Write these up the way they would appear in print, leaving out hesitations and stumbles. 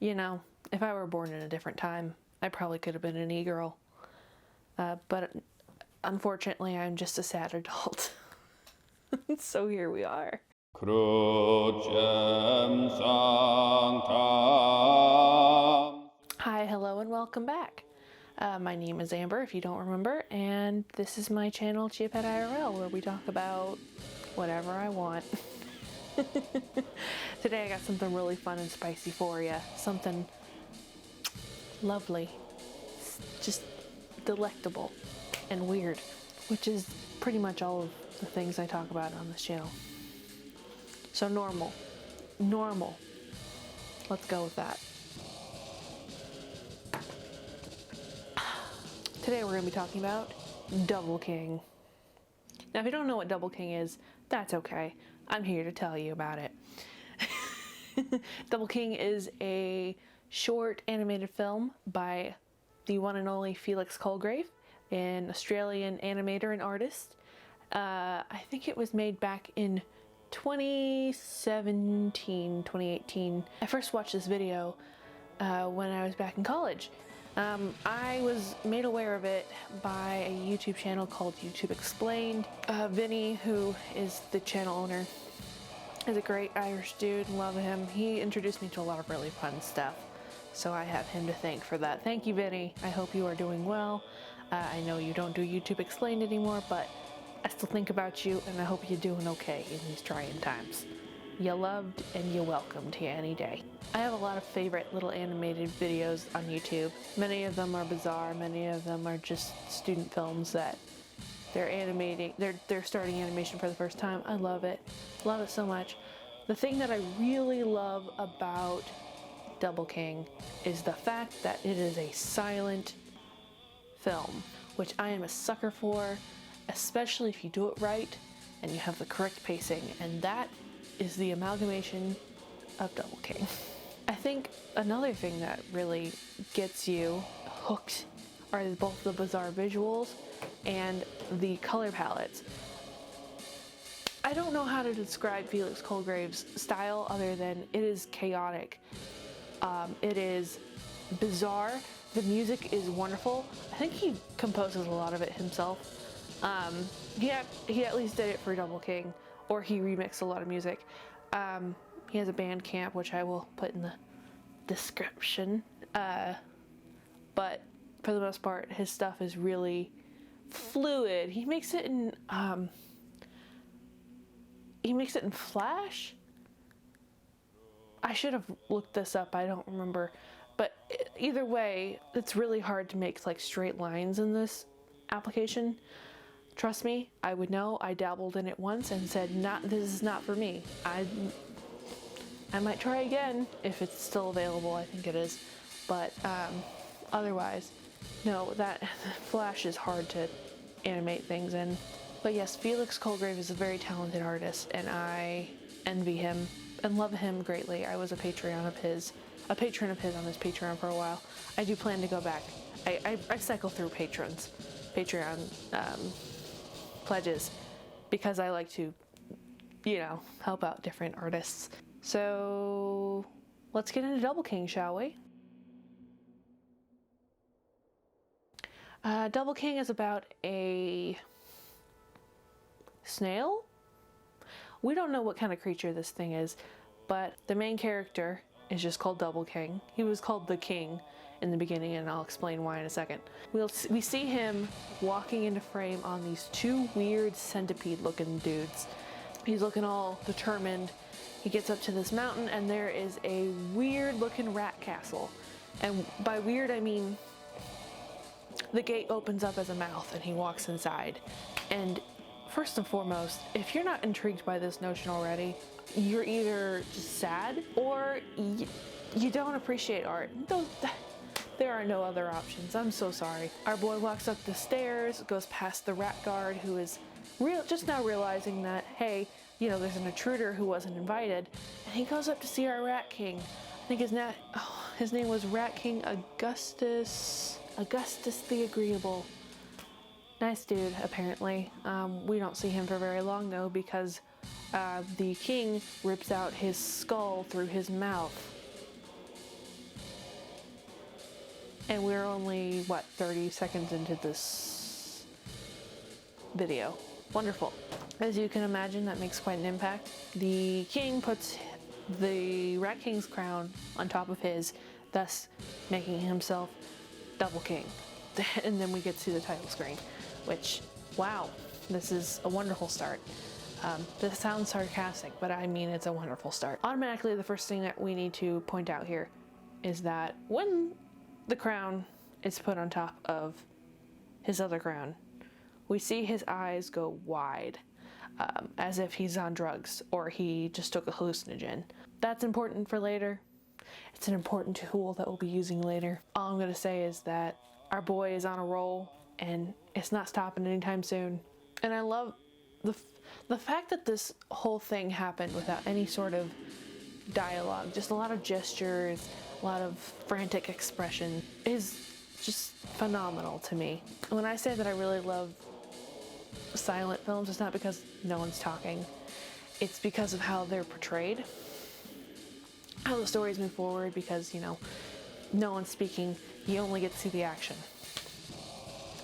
You know, if I were born in a different time, I probably could have been an e-girl. But unfortunately, I'm just a sad adult. So here we are. Hi, hello, and welcome back. My name is Amber, if you don't remember, and this is my channel, Chiapet-IRL, where we talk about whatever I want. Today I got something really fun and spicy for you. Something lovely, just delectable and weird, which is pretty much all of the things I talk about on this channel. So normal. Let's go with that. Today we're going to be talking about Double King. Now if you don't know what Double King is, that's okay. I'm here to tell you about it. Double King is a short animated film by the one and only Felix Colgrave, an Australian animator and artist. I think it was made back in 2017, 2018. I first watched this video when I was back in college. I was made aware of it by a YouTube channel called YouTube Explained. Vinny, who is the channel owner, is a great Irish dude, love him. He introduced me to a lot of really fun stuff, so I have him to thank for that. Thank you, Vinny. I hope you are doing well. I know you don't do YouTube Explained anymore, but I still think about you, and I hope you're doing okay in these trying times. You're loved and you're welcomed here any day. I have a lot of favorite little animated videos on YouTube. Many of them are bizarre, many of them are just student films that they're animating, they're starting animation for the first time. I love it so much. The thing that I really love about Double King is the fact that it is a silent film, which I am a sucker for, especially if you do it right and you have the correct pacing, and that is the amalgamation of Double King. I think another thing that really gets you hooked are both the bizarre visuals and the color palettes. I don't know how to describe Felix Colgrave's style other than it is chaotic. It is bizarre. The music is wonderful. I think he composes a lot of it himself. He at least did it for Double King, or he remixed a lot of music. He has a Bandcamp, which I will put in the description. But for the most part, his stuff is really fluid. He makes it in Flash. I should have looked this up. I don't remember. But either way, it's really hard to make like straight lines in this application. Trust me, I would know. I dabbled in it once and said, this is not for me. I might try again if it's still available. I think it is. But otherwise, no, that Flash is hard to animate things in. But yes, Felix Colgrave is a very talented artist, and I envy him and love him greatly. I was a patron of his on his Patreon for a while. I do plan to go back. I cycle through Patreon pledges because I like to, help out different artists. So let's get into Double King, shall we? Double King is about a snail? We don't know what kind of creature this thing is, but the main character is just called Double King. He was called the King in the beginning, and I'll explain why in a second. We see him walking into frame on these two weird centipede-looking dudes. He's looking all determined. He gets up to this mountain, and there is a weird-looking rat castle. And by weird, I mean the gate opens up as a mouth, and he walks inside. And first and foremost, if you're not intrigued by this notion already, you're either just sad or you don't appreciate art. There are no other options. I'm so sorry. Our boy walks up the stairs, goes past the rat guard, who is just now realizing that, hey, there's an intruder who wasn't invited, and he goes up to see our Rat King. I think his name was Rat King Augustus the Agreeable. Nice dude, apparently. We don't see him for very long, though, because the king rips out his skull through his mouth. And we're only, what, 30 seconds into this video. Wonderful. As you can imagine, that makes quite an impact. The king puts the Rat King's crown on top of his, thus making himself double king. And then we get to the title screen, which, wow, this is a wonderful start. This sounds sarcastic, but I mean it's a wonderful start. Automatically, the first thing that we need to point out here is that when the crown is put on top of his other crown, we see his eyes go wide, as if he's on drugs or he just took a hallucinogen. That's important for later. It's an important tool that we'll be using later. All I'm gonna say is that our boy is on a roll and it's not stopping anytime soon. And I love the fact that this whole thing happened without any sort of dialogue, just a lot of gestures, a lot of frantic expression is just phenomenal to me. When I say that I really love silent films, it's not because no one's talking. It's because of how they're portrayed, how the stories move forward, because, you know, no one's speaking, you only get to see the action.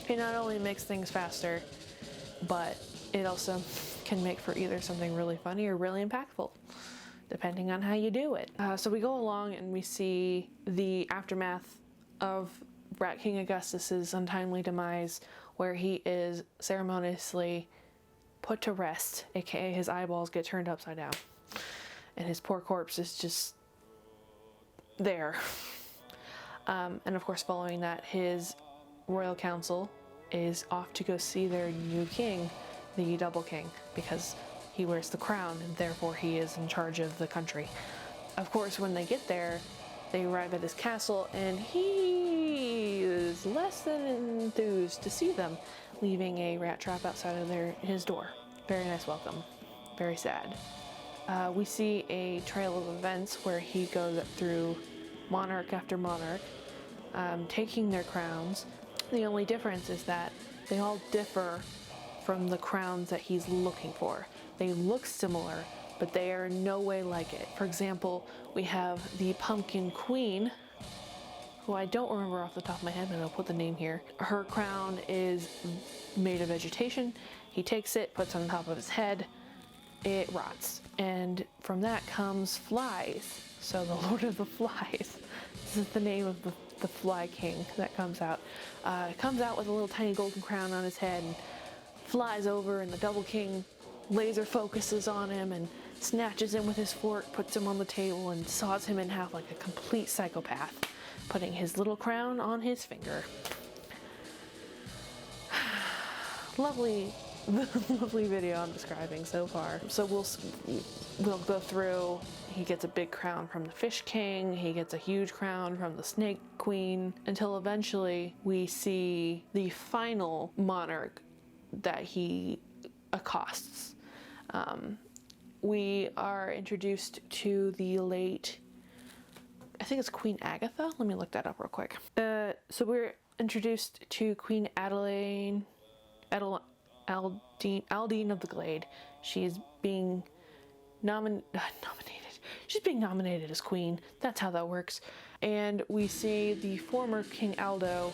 It not only makes things faster, but it also can make for either something really funny or really impactful, depending on how you do it. So we go along and we see the aftermath of Rat King Augustus's untimely demise, where he is ceremoniously put to rest, aka his eyeballs get turned upside down, and his poor corpse is just there. And of course, following that, his royal council is off to go see their new king, the Double King, because he wears the crown and therefore he is in charge of the country. Of course, when they get there, they arrive at his castle and he is less than enthused to see them, leaving a rat trap outside of his door. Very nice welcome. Very sad. We see a trail of events where he goes through monarch after monarch, taking their crowns. The only difference is that they all differ from the crowns that he's looking for. They look similar, but they are in no way like it. For example, we have the Pumpkin Queen, who I don't remember off the top of my head, but I'll put the name here. Her crown is made of vegetation. He takes it, puts it on top of his head, it rots. And from that comes flies. So the Lord of the Flies. This is the name of the Fly King that comes out. Comes out with a little tiny golden crown on his head and flies over, and the Double King laser focuses on him and snatches him with his fork, puts him on the table, and saws him in half like a complete psychopath, putting his little crown on his finger. Lovely, lovely video I'm describing so far. So we'll go through. He gets a big crown from the Fish King, he gets a huge crown from the Snake Queen, until eventually we see the final monarch that he accosts. We are introduced to the late, I think it's Queen Agatha? Let me look that up real quick. So we're introduced to Queen Aldine of the Glade. She's being nominated. She's being nominated as queen. That's how that works. And we see the former King Aldo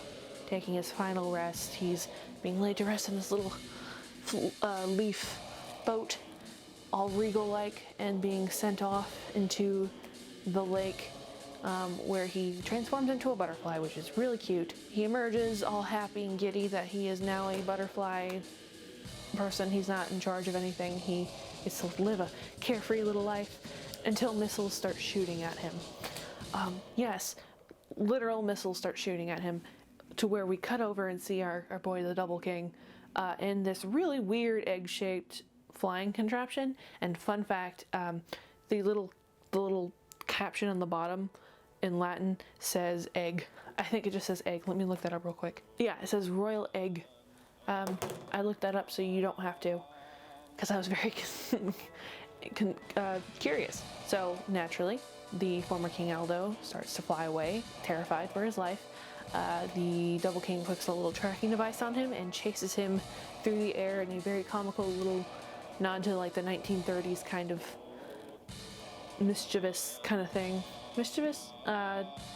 taking his final rest. He's being laid to rest in this little leaf boat, all regal-like, and being sent off into the lake, where he transforms into a butterfly, which is really cute. He emerges all happy and giddy that he is now a butterfly person. He's not in charge of anything. He gets to live a carefree little life until missiles start shooting at him. Yes, literal missiles start shooting at him, to where we cut over and see our boy, the Double King, in this really weird egg-shaped flying contraption. And fun fact, the little caption on the bottom in Latin says egg. I think it just says egg. Let me look that up real quick. Yeah, it says royal egg. I looked that up so you don't have to, because I was very curious. So naturally, the former King Aldo starts to fly away, terrified for his life. The Double King puts a little tracking device on him and chases him through the air in a very comical little nod to like the 1930s kind of mischievous kind of thing. Mischievous?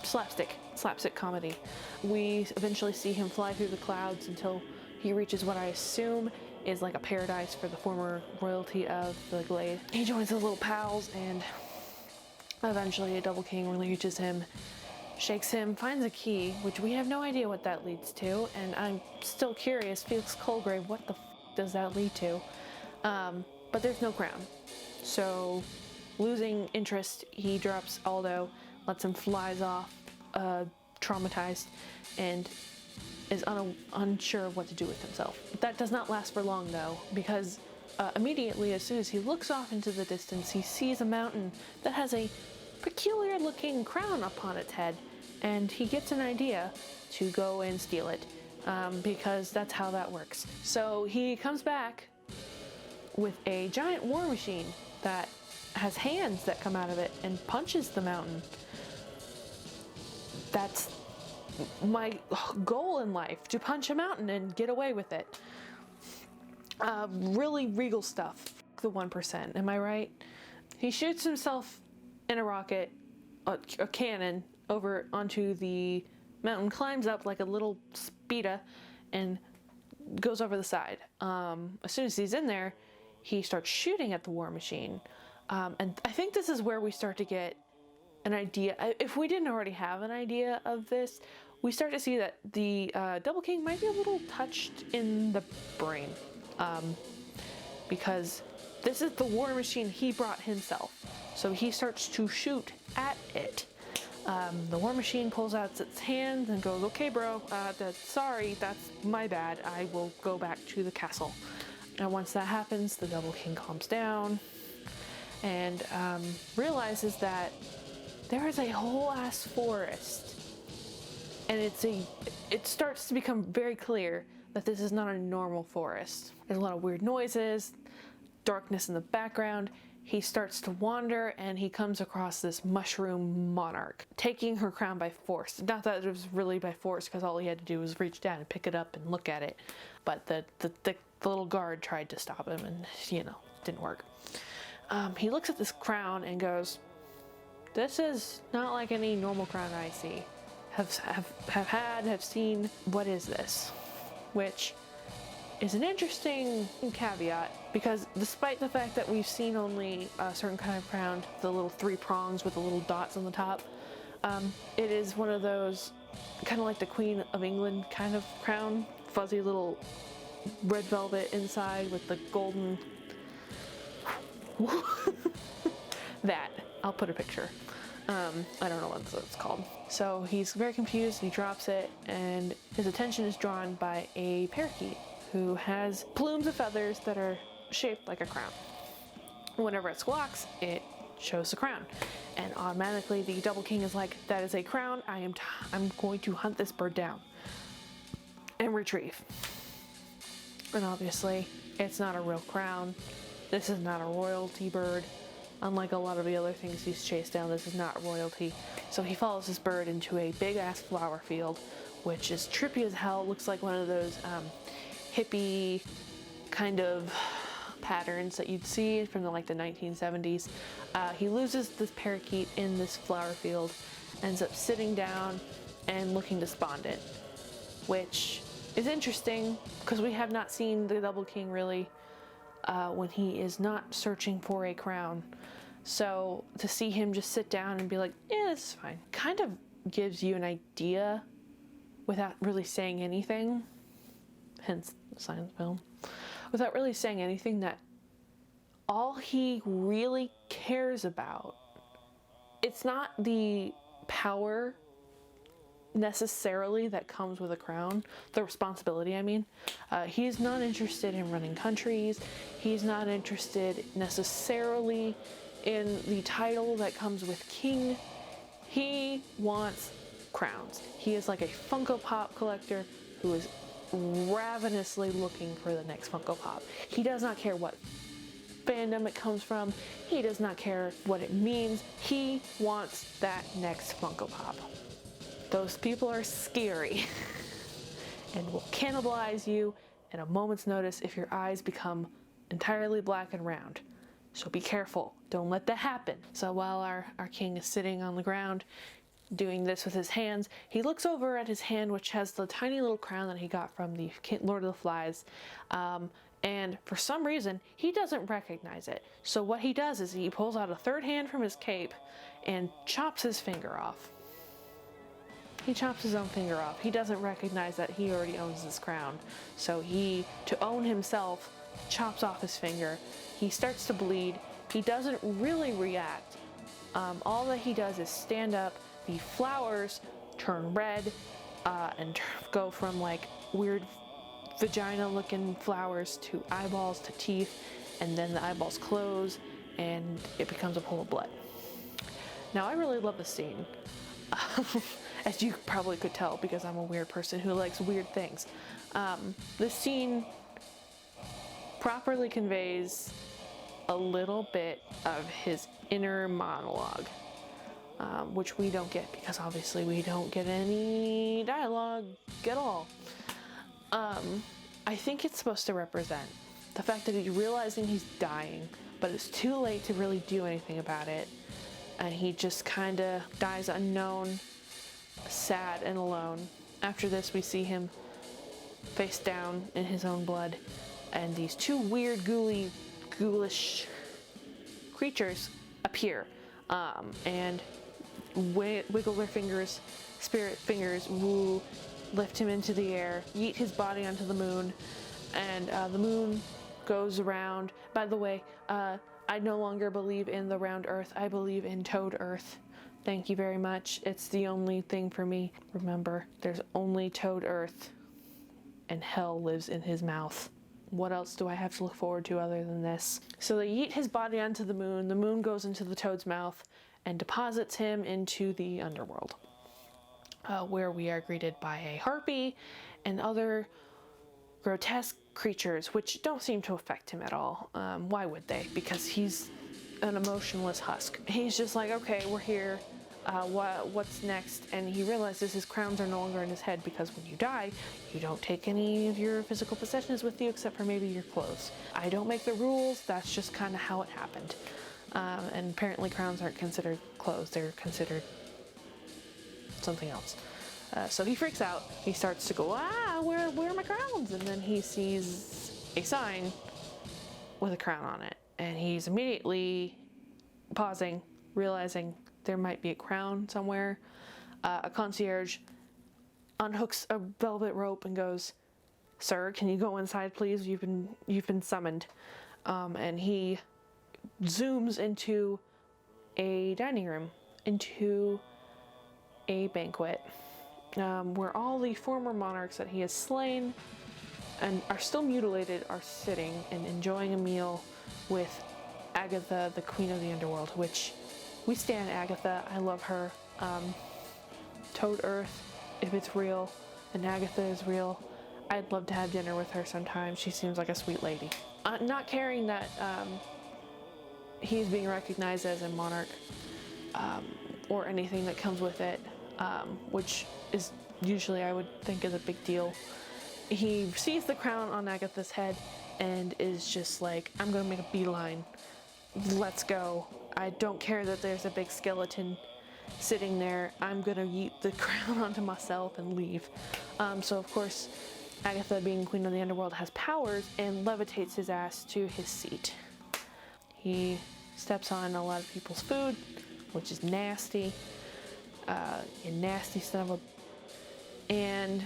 Slapstick comedy. We eventually see him fly through the clouds until he reaches what I assume is like a paradise for the former royalty of the Glade. He joins his little pals, and eventually a Double King reaches him, shakes him, finds a key, which we have no idea what that leads to, and I'm still curious, Felix Colgrave, what the does that lead to? But there's no crown. So, losing interest, he drops Aldo, lets him flies off, traumatized, and is unsure of what to do with himself. That does not last for long though, because immediately as soon as he looks off into the distance, he sees a mountain that has a peculiar looking crown upon its head, and he gets an idea to go and steal it, because that's how that works. So he comes back with a giant war machine that has hands that come out of it and punches the mountain. That's my goal in life, to punch a mountain and get away with it. Really regal stuff, the 1%, am I right? He shoots himself in a rocket, a cannon, over onto the mountain, climbs up like a little speeda, and goes over the side. As soon as he's in there, he starts shooting at the war machine. And I think this is where we start to get an idea. If we didn't already have an idea of this, we start to see that the Double King might be a little touched in the brain. Because this is the war machine he brought himself. So he starts to shoot at it. The war machine pulls out its hand and goes, "Okay, bro, sorry, that's my bad. I will go back to the castle." And once that happens, the Double King calms down and realizes that there is a whole ass forest. And it starts to become very clear that this is not a normal forest. There's a lot of weird noises, darkness in the background. He starts to wander, and he comes across this mushroom monarch, taking her crown by force. Not that it was really by force, because all he had to do was reach down and pick it up and look at it. But the little guard tried to stop him, and it didn't work. He looks at this crown and goes, "This is not like any normal crown I see. Have seen. What is this?" Which is an interesting caveat, because despite the fact that we've seen only a certain kind of crown, the little 3 prongs with the little dots on the top, it is one of those kind of like the Queen of England kind of crown, fuzzy little red velvet inside with the golden that, I'll put a picture. I don't know what it's called. So he's very confused, and he drops it, and his attention is drawn by a parakeet who has plumes of feathers that are shaped like a crown. Whenever it squawks, it shows the crown, and automatically the Double King is like, "That is a crown. I'm going to hunt this bird down and retrieve." And obviously, it's not a real crown. This is not a royalty bird. Unlike a lot of the other things he's chased down, this is not royalty. So he follows this bird into a big-ass flower field, which is trippy as hell. It looks like one of those hippie kind of patterns that you'd see from the 1970s. He loses this parakeet in this flower field, ends up sitting down and looking despondent, which is interesting because we have not seen the Double King really when he is not searching for a crown. So to see him just sit down and be like, "Yeah, this is fine," kind of gives you an idea without really saying anything, hence the silent film, without really saying anything, that all he really cares about, it's not the power necessarily that comes with a crown, the responsibility, I mean. He's not interested in running countries. He's not interested necessarily in the title that comes with king. He wants crowns. He is like a Funko Pop collector who is ravenously looking for the next Funko Pop. He does not care what fandom it comes from. He does not care what it means. He wants that next Funko Pop. Those people are scary and will cannibalize you at a moment's notice if your eyes become entirely black and round. So be careful. Don't let that happen. So while our king is sitting on the ground doing this with his hands, he looks over at his hand, which has the tiny little crown that he got from the Lord of the Flies. And for some reason, he doesn't recognize it. So what he does is he pulls out a third hand from his cape and chops his finger off. He chops his own finger off. He doesn't recognize that he already owns this crown. So he, to own himself, chops off his finger. He starts to bleed. He doesn't really react. All that he does is stand up. The flowers turn red and go from like weird vagina-looking flowers to eyeballs to teeth, and then the eyeballs close and it becomes a pool of blood. Now, I really love this scene. As you probably could tell, because I'm a weird person who likes weird things. This scene properly conveys a little bit of his inner monologue, which we don't get because obviously we don't get any dialogue at all. I think it's supposed to represent the fact that he's realizing he's dying, but it's too late to really do anything about it. And he just kind of dies unknown, sad and alone. After this, we see him face down in his own blood, and these two weird, ghoulish creatures appear and wiggle their fingers, spirit fingers, woo, lift him into the air, yeet his body onto the moon, and the moon goes around. By the way, I no longer believe in the round earth. I believe in toad earth. Thank you very much. It's the only thing for me. Remember, there's only toad earth, and hell lives in his mouth. What else do I have to look forward to other than this? So they yeet his body onto the moon goes into the toad's mouth and deposits him into the underworld, where we are greeted by a harpy and other grotesque creatures, which don't seem to affect him at all. Why would they? Because he's an emotionless husk. He's just like, okay, we're here. What's next? And he realizes his crowns are no longer in his head, because when you die, you don't take any of your physical possessions with you except for maybe your clothes. I don't make the rules. That's just kind of how it happened. And apparently crowns aren't considered clothes. They're considered something else. So he freaks out. He starts to go, where are my crowns? And then he sees a sign with a crown on it. And he's immediately pausing, realizing there might be a crown somewhere. A concierge unhooks a velvet rope and goes, "Sir, can you go inside, please? You've been summoned." And he zooms into a dining room, into a banquet, where all the former monarchs that he has slain and are still mutilated are sitting and enjoying a meal with Agatha, the Queen of the Underworld, which we stan Agatha. I love her. Toad Earth, if it's real, and Agatha is real, I'd love to have dinner with her sometime. She seems like a sweet lady. Not caring that he's being recognized as a monarch, or anything that comes with it, which is usually, I would think, is a big deal. He sees the crown on Agatha's head and is just like, I'm gonna make a beeline. Let's go. I don't care that there's a big skeleton sitting there. I'm gonna yeet the crown onto myself and leave. So of course, Agatha, being Queen of the Underworld, has powers and levitates his ass to his seat. He steps on a lot of people's food, which is nasty. You nasty son of a... And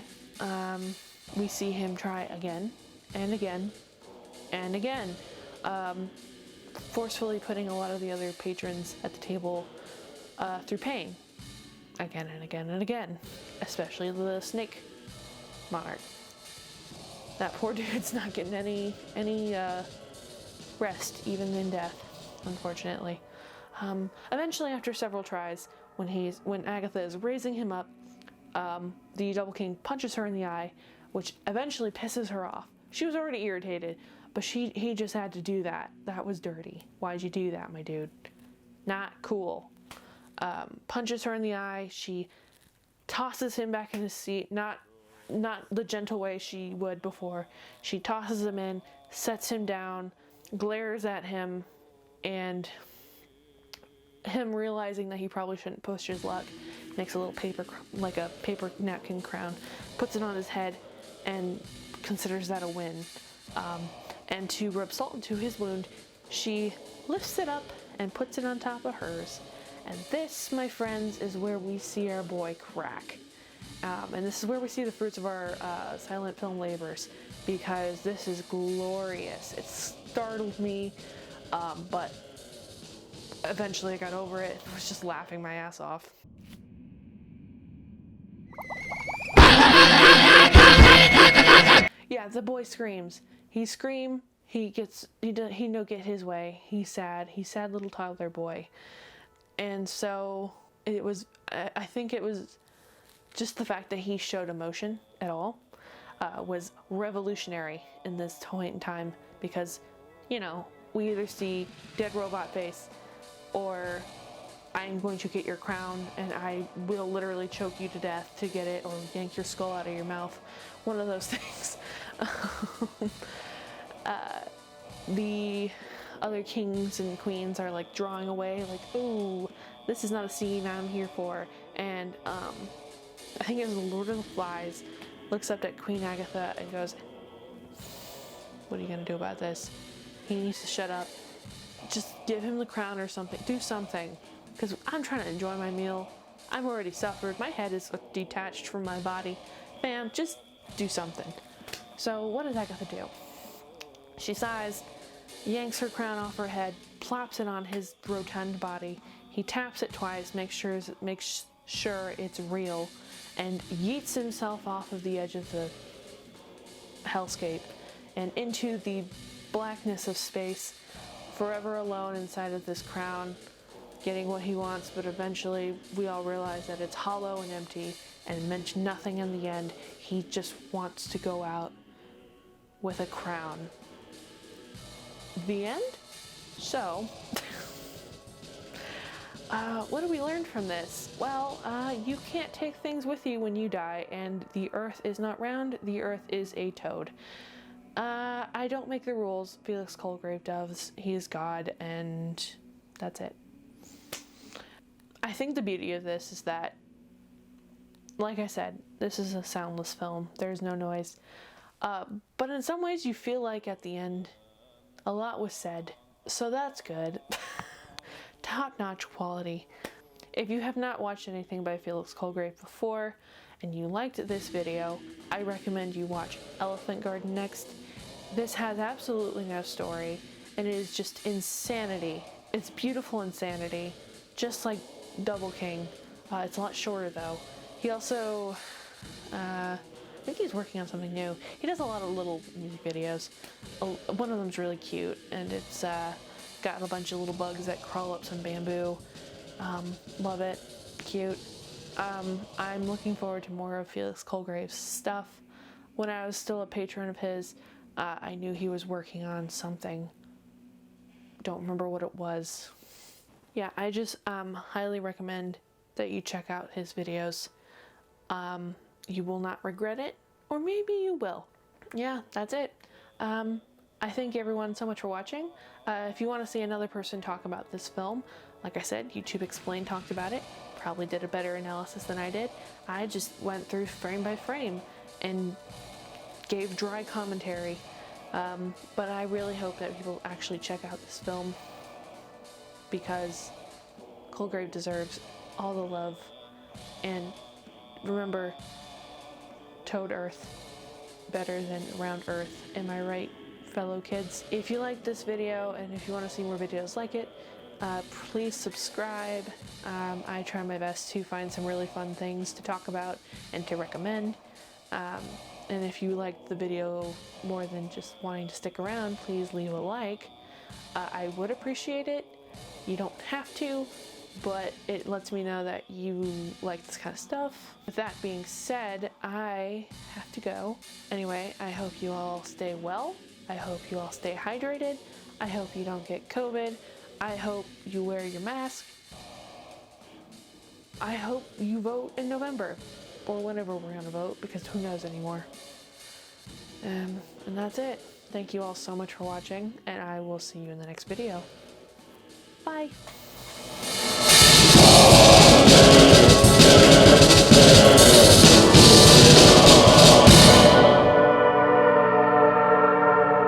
we see him try again and again and again, forcefully putting a lot of the other patrons at the table through pain, again and again and again, especially the snake monarch. That poor dude's not getting any rest, even in death, unfortunately. Eventually, after several tries, when Agatha is raising him up, the Double King punches her in the eye, which eventually pisses her off. She was already irritated, but he just had to do that. That was dirty. Why'd you do that, my dude? Not cool. Punches her in the eye. She tosses him back in his seat. Not the gentle way she would before. She tosses him in, sets him down, glares at him, and him realizing that he probably shouldn't push his luck, makes a little like a paper napkin crown, puts it on his head, and considers that a win. And to rub salt into his wound, she lifts it up and puts it on top of hers. And this, my friends, is where we see our boy crack. And this is where we see the fruits of our silent film labors, because this is glorious. It startled me, but eventually I got over it. I was just laughing my ass off. Yeah, the boy screams. He scream. He no get his way. He's sad little toddler boy. And so it was, I think it was just the fact that he showed emotion at all was revolutionary in this point in time, because, you know, we either see dead robot face or I'm going to get your crown and I will literally choke you to death to get it, or yank your skull out of your mouth. One of those things. The other kings and queens are like drawing away, like, ooh, this is not a scene I'm here for. And I think it was the Lord of the Flies looks up at Queen Agatha and goes, what are you gonna do about this? He needs to shut up. Just give him the crown or something. Do something. Because I'm trying to enjoy my meal. I've already suffered. My head is detached from my body. Fam, just do something. So what does Agatha do? She sighs, yanks her crown off her head, plops it on his rotund body. He taps it twice, makes sure it's real, and yeets himself off of the edge of the hellscape and into the blackness of space, forever alone inside of this crown, getting what he wants. But eventually we all realize that it's hollow and empty and meant nothing in the end. He just wants to go out with a crown. The end? So, what do we learn from this? Well, you can't take things with you when you die, and the earth is not round, the earth is a toad. I don't make the rules. Felix Colgrave does. He is God, and that's it. I think the beauty of this is that, like I said, this is a soundless film. There's no noise. But in some ways you feel like at the end, a lot was said. So that's good. Top-notch quality. If you have not watched anything by Felix Colgrave before, and you liked this video, I recommend you watch Elephant Garden next. This has absolutely no story, and it is just insanity. It's beautiful insanity, just like Double King. It's a lot shorter though. He also, I think he's working on something new. He does a lot of little music videos. One of them's really cute, and it's got a bunch of little bugs that crawl up some bamboo. Love it. Cute. I'm looking forward to more of Felix Colgrave's stuff. When I was still a patron of his, I knew he was working on something. Don't remember what it was. Yeah, I just highly recommend that you check out his videos. You will not regret it, or maybe you will. Yeah, that's it. I thank everyone so much for watching. If you want to see another person talk about this film, like I said, YouTube Explained talked about it. Probably did a better analysis than I did. I just went through frame by frame and gave dry commentary. But I really hope that people actually check out this film, because Colgrave deserves all the love. And remember, Toad Earth better than round Earth. Am I right, fellow kids? If you like this video and if you want to see more videos like it, please subscribe. I try my best to find some really fun things to talk about and to recommend. And if you liked the video more than just wanting to stick around, please leave a like. I would appreciate it. You don't have to, but it lets me know that you like this kind of stuff. With that being said, I have to go. Anyway, I hope you all stay well. I hope you all stay hydrated. I hope you don't get COVID. I hope you wear your mask. I hope you vote in November, or whenever we're gonna vote, because who knows anymore. And that's it. Thank you all so much for watching, and I will see you in the next video. Bye!